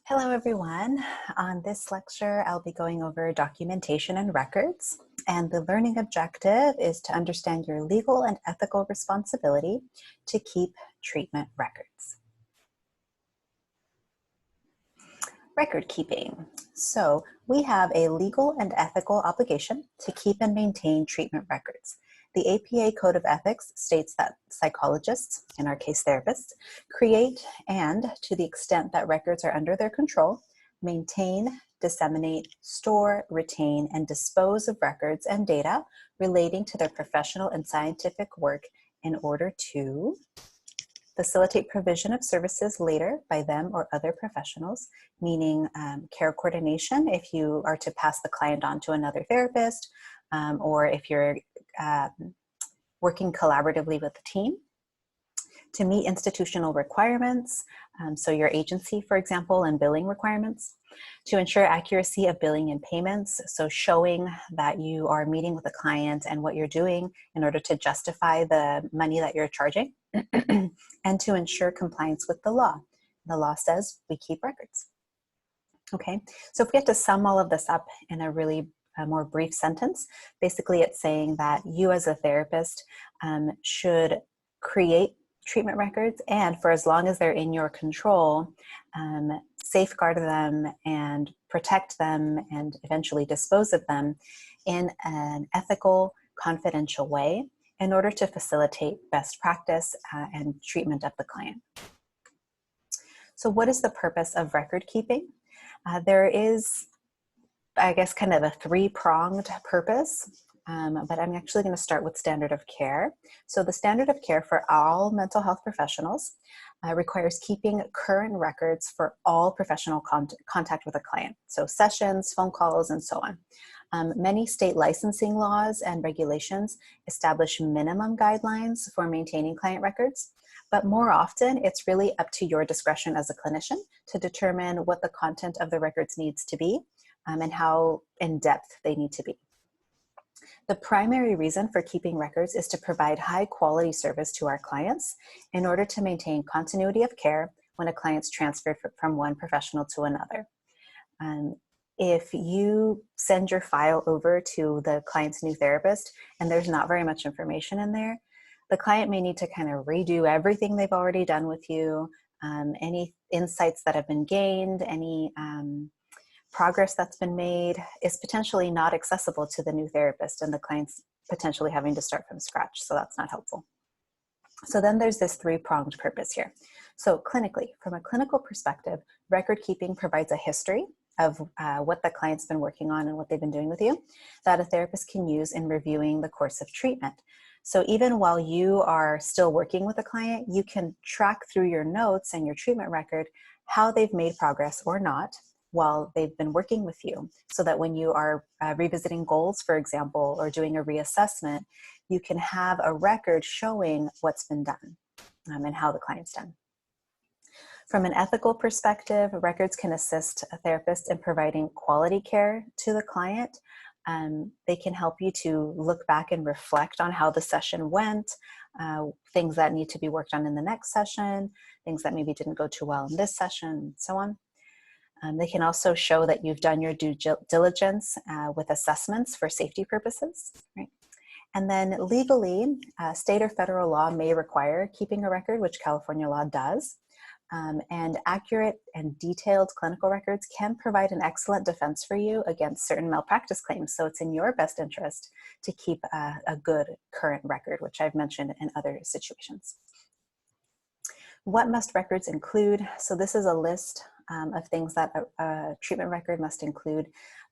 Hello everyone. On this lecture, I'll be going over documentation and records, and the learning objective is to understand your legal and ethical responsibility to keep treatment records. Record keeping. So we have a legal and ethical obligation to keep and maintain treatment records. The APA Code of Ethics states that psychologists, in our case therapists, create and, to the extent that records are under their control, maintain, disseminate, store, retain, and dispose of records and data relating to their professional and scientific work in order to facilitate provision of services later by them or other professionals, meaning care coordination if you are to pass the client on to another therapist, or if you're working collaboratively with the team, to meet institutional requirements, so your agency, for example, and billing requirements, to ensure accuracy of billing and payments, so showing that you are meeting with the client and what you're doing in order to justify the money that you're charging, and to ensure compliance with the law. The law says we keep records. Okay, so if we have to sum all of this up in a really more brief sentence, basically it's saying that you as a therapist should create treatment records, and for as long as they're in your control, safeguard them and protect them and eventually dispose of them in an ethical, confidential way in order to facilitate best practice and treatment of the client. So what is the purpose of record keeping? There is, I guess, kind of a three-pronged purpose, but I'm actually going to start with standard of care. So the standard of care for all mental health professionals requires keeping current records for all professional contact with a client. So sessions, phone calls, and so on. Many state licensing laws and regulations establish minimum guidelines for maintaining client records, but more often it's really up to your discretion as a clinician to determine what the content of the records needs to be and how in-depth they need to be. The primary reason for keeping records is to provide high-quality service to our clients in order to maintain continuity of care when a client's transferred from one professional to another. If you send your file over to the client's new therapist and there's not very much information in there, the client may need to kind of redo everything they've already done with you, any insights that have been gained, any progress that's been made is potentially not accessible to the new therapist, and the client's potentially having to start from scratch, so that's not helpful. So then there's this three-pronged purpose here. So clinically, from a clinical perspective, record keeping provides a history of what the client's been working on and what they've been doing with you that a therapist can use in reviewing the course of treatment. So even while you are still working with a client, you can track through your notes and your treatment record how they've made progress or not while they've been working with you, so that when you are revisiting goals, for example, or doing a reassessment, you can have a record showing what's been done and how the client's done. From an ethical perspective, records can assist a therapist in providing quality care to the client. They can help you to look back and reflect on how the session went, things that need to be worked on in the next session, things that maybe didn't go too well in this session, and so on. They can also show that you've done your due diligence with assessments for safety purposes, right? And then legally, state or federal law may require keeping a record, which California law does. And accurate and detailed clinical records can provide an excellent defense for you against certain malpractice claims. So it's in your best interest to keep a good current record, which I've mentioned in other situations. What must records include? So this is a list of things that a treatment record must include.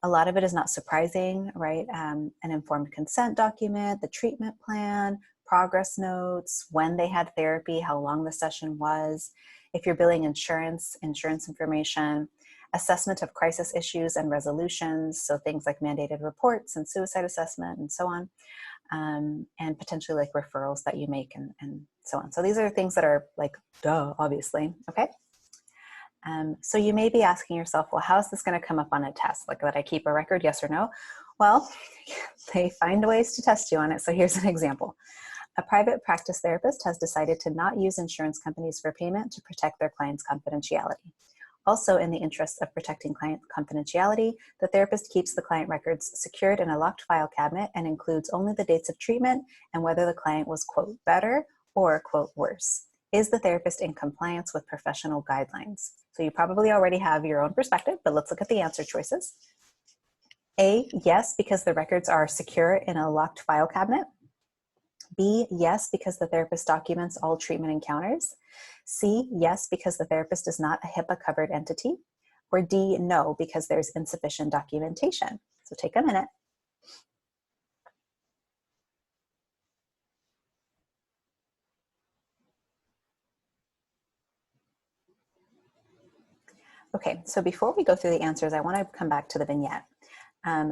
A lot of it is not surprising, right? An informed consent document, the treatment plan, progress notes, when they had therapy, how long the session was. If you're billing insurance information, assessment of crisis issues and resolutions, so things like mandated reports and suicide assessment and so on, and potentially like referrals that you make and so on. So these are things that are like, duh, obviously, okay? So you may be asking yourself, well, how is this going to come up on a test? Like, that I keep a record, yes or no? Well, they find ways to test you on it. So here's an example. A private practice therapist has decided to not use insurance companies for payment to protect their clients' confidentiality. Also, in the interest of protecting client confidentiality, the therapist keeps the client records secured in a locked file cabinet and includes only the dates of treatment and whether the client was, quote, better or, quote, worse. Is the therapist in compliance with professional guidelines? So you probably already have your own perspective, but let's look at the answer choices. A, yes, because the records are secure in a locked file cabinet. B, yes, because the therapist documents all treatment encounters. C, yes, because the therapist is not a HIPAA-covered entity. Or D, no, because there's insufficient documentation. So take a minute. Okay, so before we go through the answers, I want to come back to the vignette.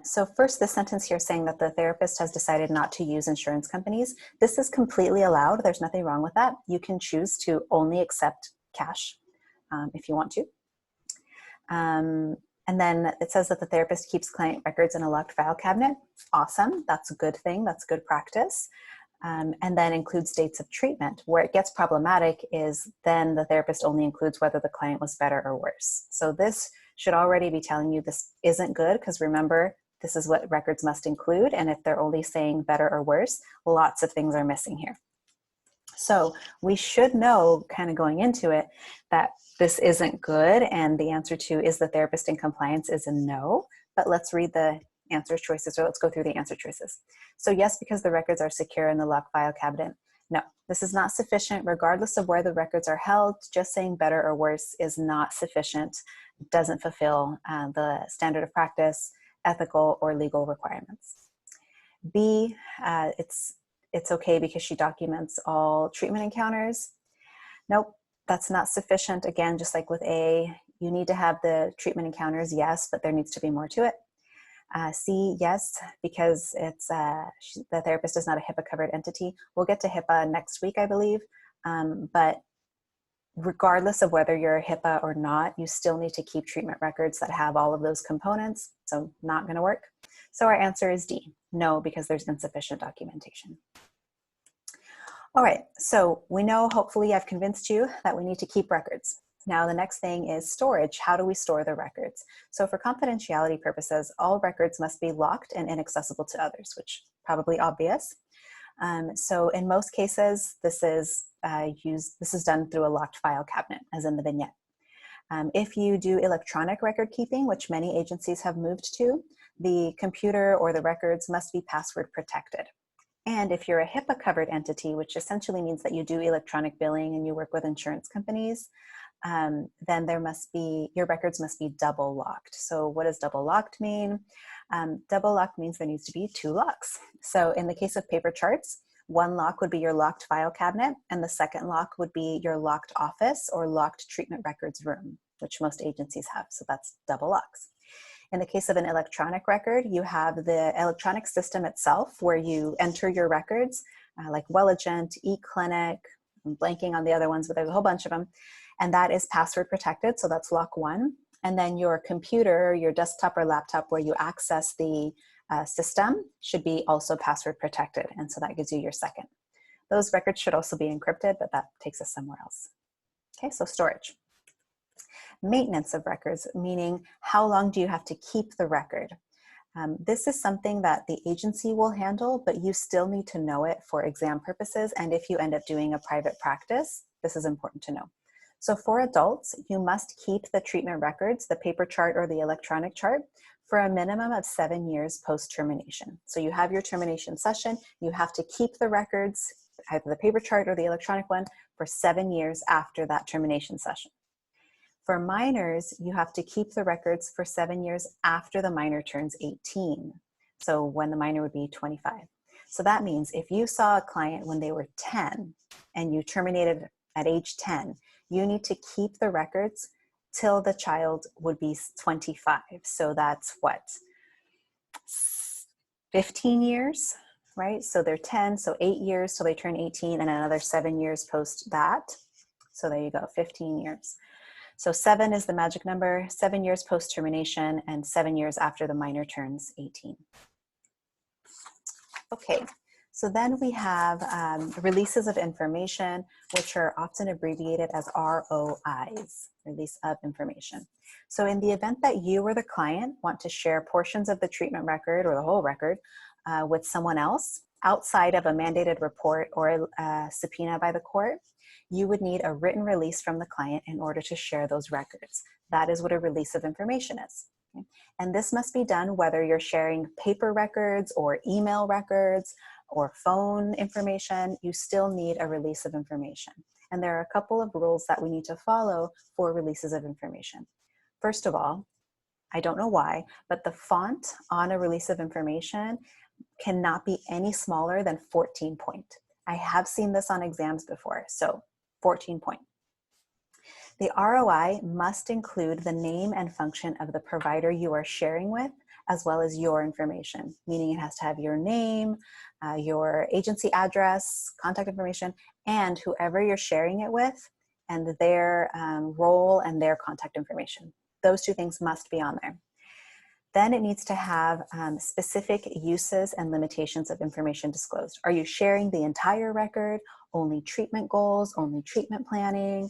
So first, this sentence here saying that the therapist has decided not to use insurance companies. This is completely allowed. There's nothing wrong with that. You can choose to only accept cash if you want to. And then it says that the therapist keeps client records in a locked file cabinet. Awesome. That's a good thing. That's good practice. And then includes dates of treatment. Where it gets problematic is then the therapist only includes whether the client was better or worse. So this should already be telling you this isn't good, because remember, this is what records must include. And if they're only saying better or worse, lots of things are missing here. So we should know, kind of going into it, that this isn't good. And the answer to is the therapist in compliance is a no. But let's read the answer choices, or let's go through the answer choices. So yes, because the records are secure in the locked file cabinet. No, this is not sufficient regardless of where the records are held. Just saying better or worse is not sufficient. It doesn't fulfill the standard of practice, ethical, or legal requirements. B, it's okay because she documents all treatment encounters. Nope, that's not sufficient. Again, just like with A, you need to have the treatment encounters, yes, but there needs to be more to it. C, yes, because it's the therapist is not a HIPAA-covered entity. We'll get to HIPAA next week, I believe, but regardless of whether you're a HIPAA or not, you still need to keep treatment records that have all of those components, so not going to work. So our answer is D, no, because there's insufficient documentation. All right, so we know, hopefully I've convinced you that we need to keep records. Now the next thing is storage. How do we store the records? So for confidentiality purposes, all records must be locked and inaccessible to others, which is probably obvious. So in most cases, this is done through a locked file cabinet, as in the vignette. If you do electronic record keeping, which many agencies have moved to, the computer or the records must be password protected. And if you're a HIPAA-covered entity, which essentially means that you do electronic billing and you work with insurance companies, then your records must be double locked. So what does double locked mean? Double locked means there needs to be 2 locks. So in the case of paper charts, one lock would be your locked file cabinet, and the second lock would be your locked office or locked treatment records room, which most agencies have. So that's double locks. In the case of an electronic record, you have the electronic system itself where you enter your records, like Welligent, eClinic, I'm blanking on the other ones, but there's a whole bunch of them. And that is password protected, so that's lock 1. And then your computer, your desktop or laptop where you access the system should be also password protected. And so that gives you your second. Those records should also be encrypted, but that takes us somewhere else. Okay, so storage. Maintenance of records, meaning how long do you have to keep the record? This is something that the agency will handle, but you still need to know it for exam purposes. And if you end up doing a private practice, this is important to know. So for adults, you must keep the treatment records, the paper chart or the electronic chart, for a minimum of 7 years post-termination. So you have your termination session, you have to keep the records, either the paper chart or the electronic one, for 7 years after that termination session. For minors, you have to keep the records for 7 years after the minor turns 18. So when the minor would be 25. So that means if you saw a client when they were 10 and you terminated at age 10, you need to keep the records till the child would be 25. So that's what, 15 years, right? So they're 10, so 8 years till they turn 18 and another 7 years post that. So there you go, 15 years. So 7 is the magic number, 7 years post-termination and 7 years after the minor turns 18. Okay, So then we have releases of information, which are often abbreviated as ROIs, release of information. So in the event that you or the client want to share portions of the treatment record or the whole record with someone else outside of a mandated report or a subpoena by the court, you would need a written release from the client in order to share those records. That is what a release of information is. Okay? And this must be done whether you're sharing paper records or email records or phone information, you still need a release of information. And there are a couple of rules that we need to follow for releases of information. First of all, I don't know why, but the font on a release of information cannot be any smaller than 14 point. I have seen this on exams before, so 14 point. The ROI must include the name and function of the provider you are sharing with, as well as your information, meaning it has to have your name, your agency address, contact information, and whoever you're sharing it with, and their role and their contact information. Those two things must be on there. Then it needs to have specific uses and limitations of information disclosed. Are you sharing the entire record, only treatment goals, only treatment planning,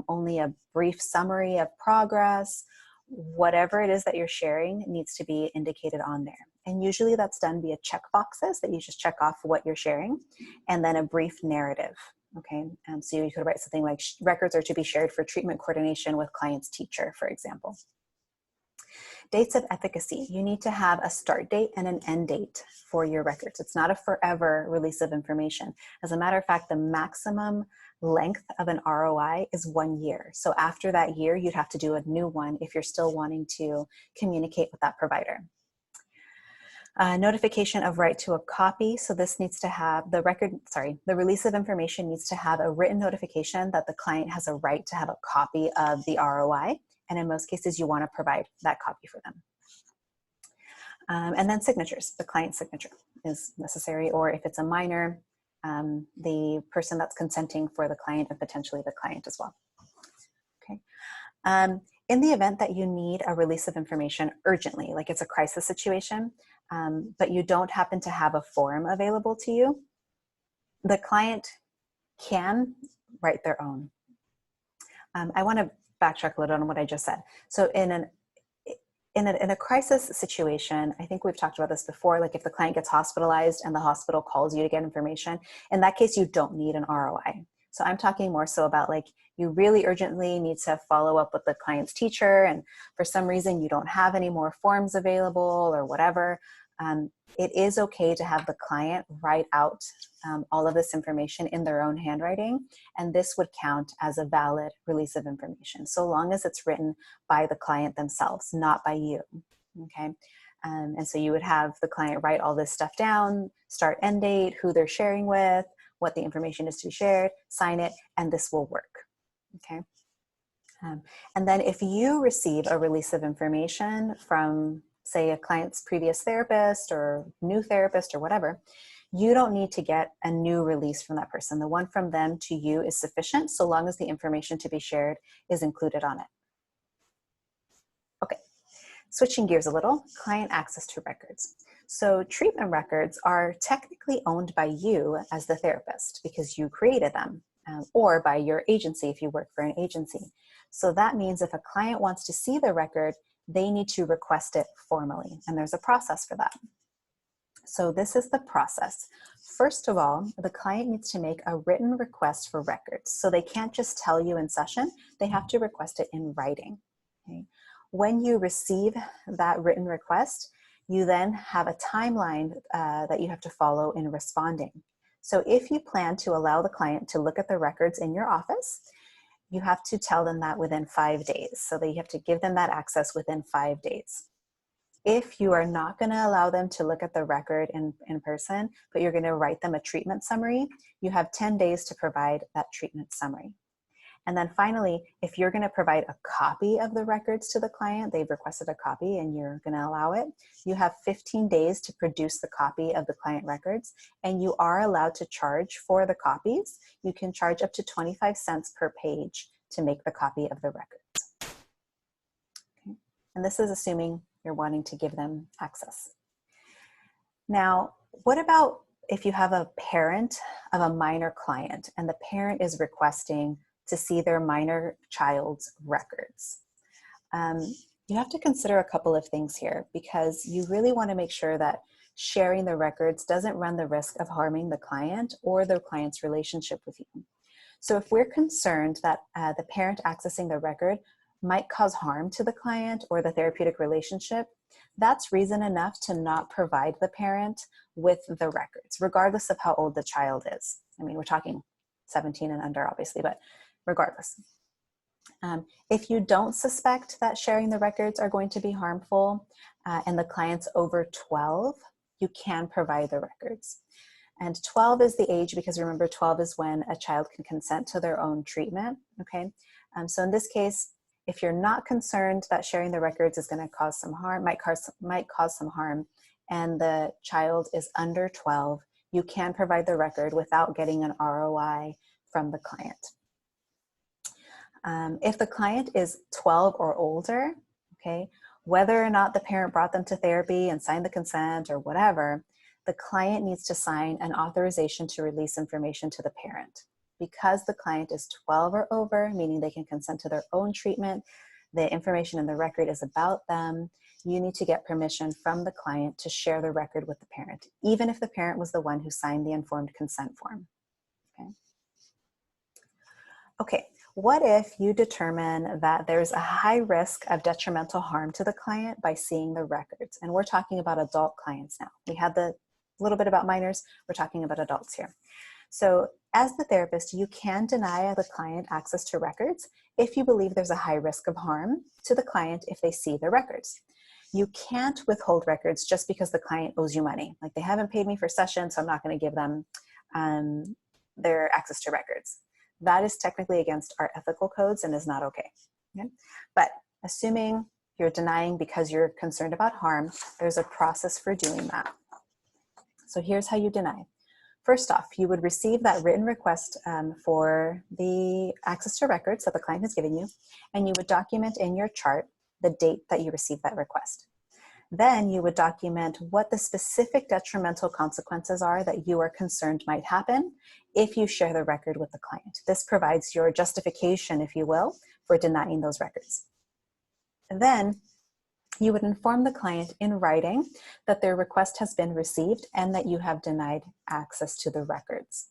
only a brief summary of progress? Whatever it is that you're sharing needs to be indicated on there. And usually that's done via check boxes that you just check off what you're sharing, and then a brief narrative. Okay, so you could write something like records are to be shared for treatment coordination with client's teacher, for example. Dates of efficacy. You need to have a start date and an end date for your records. It's not a forever release of information. As a matter of fact, the maximum length of an ROI is 1 year. So after that year, you'd have to do a new one if you're still wanting to communicate with that provider. Notification of right to a copy. So this needs to have the release of information needs to have a written notification that the client has a right to have a copy of the ROI. And in most cases, you want to provide that copy for them. And then signatures. The client's signature is necessary, or if it's a minor, the person that's consenting for the client and potentially the client as well. Okay. In the event that you need a release of information urgently, like it's a crisis situation, but you don't happen to have a form available to you, the client can write their own. I want to backtrack a little on what I just said. So in a crisis situation, I think we've talked about this before, like if the client gets hospitalized and the hospital calls you to get information, in that case, you don't need an ROI. So I'm talking more so about like you really urgently need to follow up with the client's teacher, and for some reason you don't have any more forms available or whatever. It is okay to have the client write out all of this information in their own handwriting, and this would count as a valid release of information, so long as it's written by the client themselves, not by you, okay? And so you would have the client write all this stuff down, start, end date, who they're sharing with, what the information is to be shared, sign it, and this will work, okay? And then if you receive a release of information from, say, a client's previous therapist or new therapist or whatever, you don't need to get a new release from that person. The one from them to you is sufficient so long as the information to be shared is included on it. Okay, switching gears a little, client access to records. So treatment records are technically owned by you as the therapist because you created them, or by your agency if you work for an agency. So that means if a client wants to see the record, they need to request it formally, and there's a process for that. So this is the process. First of all, the client needs to make a written request for records. So they can't just tell you in session, they have to request it in writing. Okay? When you receive that written request, you then have a timeline that you have to follow in responding. So if you plan to allow the client to look at the records in your office, you have to tell them that within 5 days. So that you have to give them that access within 5 days. If you are not going to allow them to look at the record in person, but you're going to write them a treatment summary, you have 10 days to provide that treatment summary. And then finally, if you're going to provide a copy of the records to the client, they've requested a copy and you're going to allow it, you have 15 days to produce the copy of the client records, and you are allowed to charge for the copies. You can charge up to 25 cents per page to make the copy of the records. Okay. And this is assuming you're wanting to give them access. Now, what about if you have a parent of a minor client and the parent is requesting to see their minor child's records, you have to consider a couple of things here, because you really want to make sure that sharing the records doesn't run the risk of harming the client or the client's relationship with you. So if we're concerned that the parent accessing the record might cause harm to the client or the therapeutic relationship, that's reason enough to not provide the parent with the records, regardless of how old the child is. I mean, we're talking 17 and under, obviously, but regardless. If you don't suspect that sharing the records are going to be harmful and the client's over 12, you can provide the records. And 12 is the age, because remember, 12 is when a child can consent to their own treatment, okay? So in this case, if you're not concerned that sharing the records is going to cause some harm, might cause some harm, and the child is under 12, you can provide the record without getting an ROI from the client. If the client is 12 or older, okay, whether or not the parent brought them to therapy and signed the consent or whatever, the client needs to sign an authorization to release information to the parent. Because the client is 12 or over, meaning they can consent to their own treatment, the information in the record is about them, you need to get permission from the client to share the record with the parent, even if the parent was the one who signed the informed consent form. Okay, what if you determine that there's a high risk of detrimental harm to the client by seeing the records? And we're talking about adult clients now. We had the little bit about minors, we're talking about adults here. So as the therapist, you can deny the client access to records if you believe there's a high risk of harm to the client if they see the records. You can't withhold records just because the client owes you money. Like, they haven't paid me for sessions, so I'm not going to give them their access to records. That is technically against our ethical codes and is not okay. But assuming you're denying because you're concerned about harm, there's a process for doing that. So here's how you deny. First off, you would receive that written request for the access to records that the client has given you, and you would document in your chart the date that you received that request. Then you would document what the specific detrimental consequences are that you are concerned might happen if you share the record with the client. This provides your justification, if you will, for denying those records. And then you would inform the client in writing that their request has been received and that you have denied access to the records.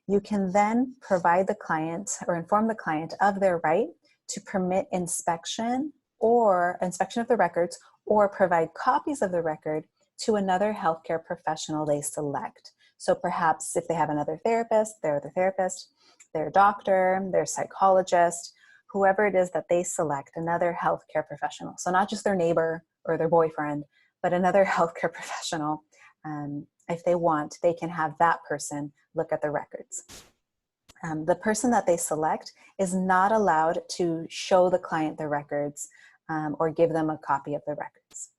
You can then provide the client or inform the client of their right to permit inspection of the records, or provide copies of the record to another healthcare professional they select. So perhaps if they have another therapist, their doctor, their psychologist, whoever it is that they select, another healthcare professional. So not just their neighbor or their boyfriend, but another healthcare professional. If they want, they can have that person look at the records. The person that they select is not allowed to show the client the records or give them a copy of the records.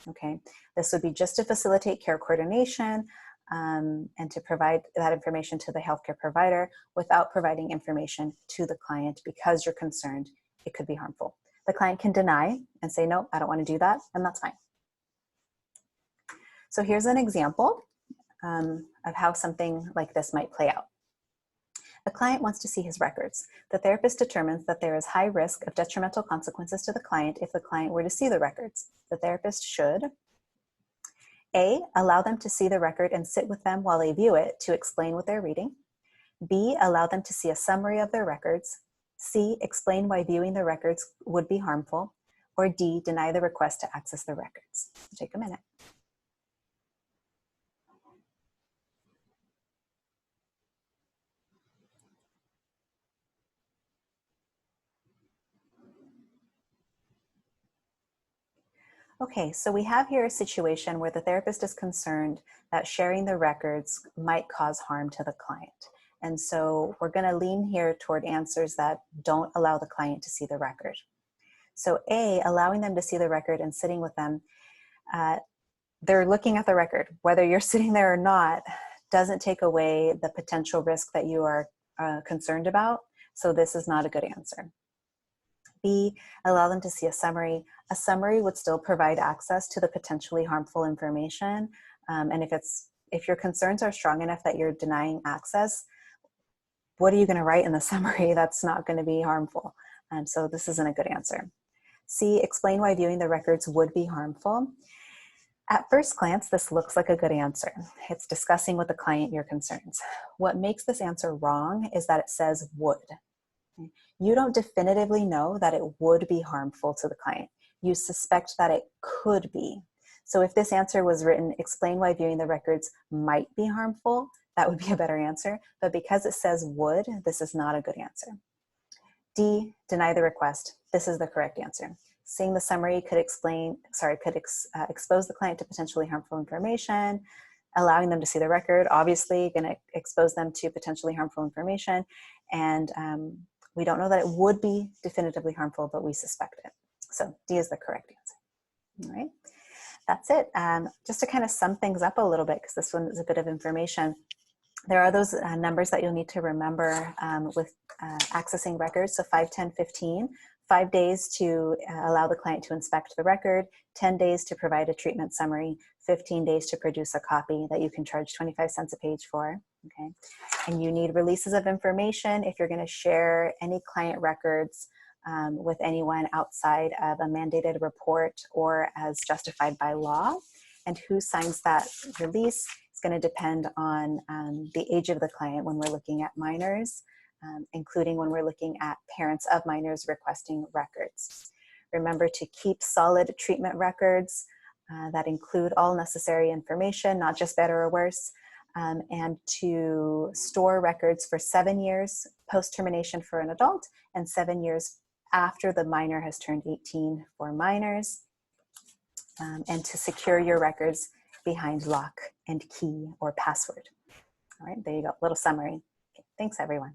Okay, this would be just to facilitate care coordination and to provide that information to the healthcare provider without providing information to the client because you're concerned it could be harmful. The client can deny and say, no, I don't want to do that, and that's fine. So here's an example of how something like this might play out. A client wants to see his records. The therapist determines that there is high risk of detrimental consequences to the client if the client were to see the records. The therapist should A, allow them to see the record and sit with them while they view it to explain what they're reading. B, allow them to see a summary of their records. C, explain why viewing the records would be harmful. Or D, deny the request to access the records. Take a minute. Okay, so we have here a situation where the therapist is concerned that sharing the records might cause harm to the client. And so we're going to lean here toward answers that don't allow the client to see the record. So A, allowing them to see the record and sitting with them, they're looking at the record. Whether you're sitting there or not doesn't take away the potential risk that you are concerned about. So this is not a good answer. B, allow them to see a summary. A summary would still provide access to the potentially harmful information. And if it's if your concerns are strong enough that you're denying access, what are you going to write in the summary that's not going to be harmful? So this isn't a good answer. C, explain why viewing the records would be harmful. At first glance, this looks like a good answer. It's discussing with the client your concerns. What makes this answer wrong is that it says would. You don't definitively know that it would be harmful to the client. You suspect that it could be. So if this answer was written, explain why viewing the records might be harmful, that would be a better answer. But because it says would, this is not a good answer. D, deny the request. This is the correct answer. Seeing the summary could expose the client to potentially harmful information. Allowing them to see the record, obviously going to expose them to potentially harmful information. And we don't know that it would be definitively harmful, but we suspect it. So D is the correct answer. All right, that's it. Just to kind of sum things up a little bit, because this one is a bit of information. There are those numbers that you'll need to remember with accessing records. So 5, 10, 15, 5 days to allow the client to inspect the record, 10 days to provide a treatment summary, 15 days to produce a copy that you can charge 25 cents a page for. Okay, and you need releases of information if you're going to share any client records with anyone outside of a mandated report or as justified by law. And who signs that release is going to depend on the age of the client when we're looking at minors, including when we're looking at parents of minors requesting records. Remember to keep solid treatment records that include all necessary information, not just better or worse, and to store records for 7 years post-termination for an adult and 7 years after the minor has turned 18 for minors, and to secure your records behind lock and key or password. All right, there you go, little summary. Okay, thanks everyone.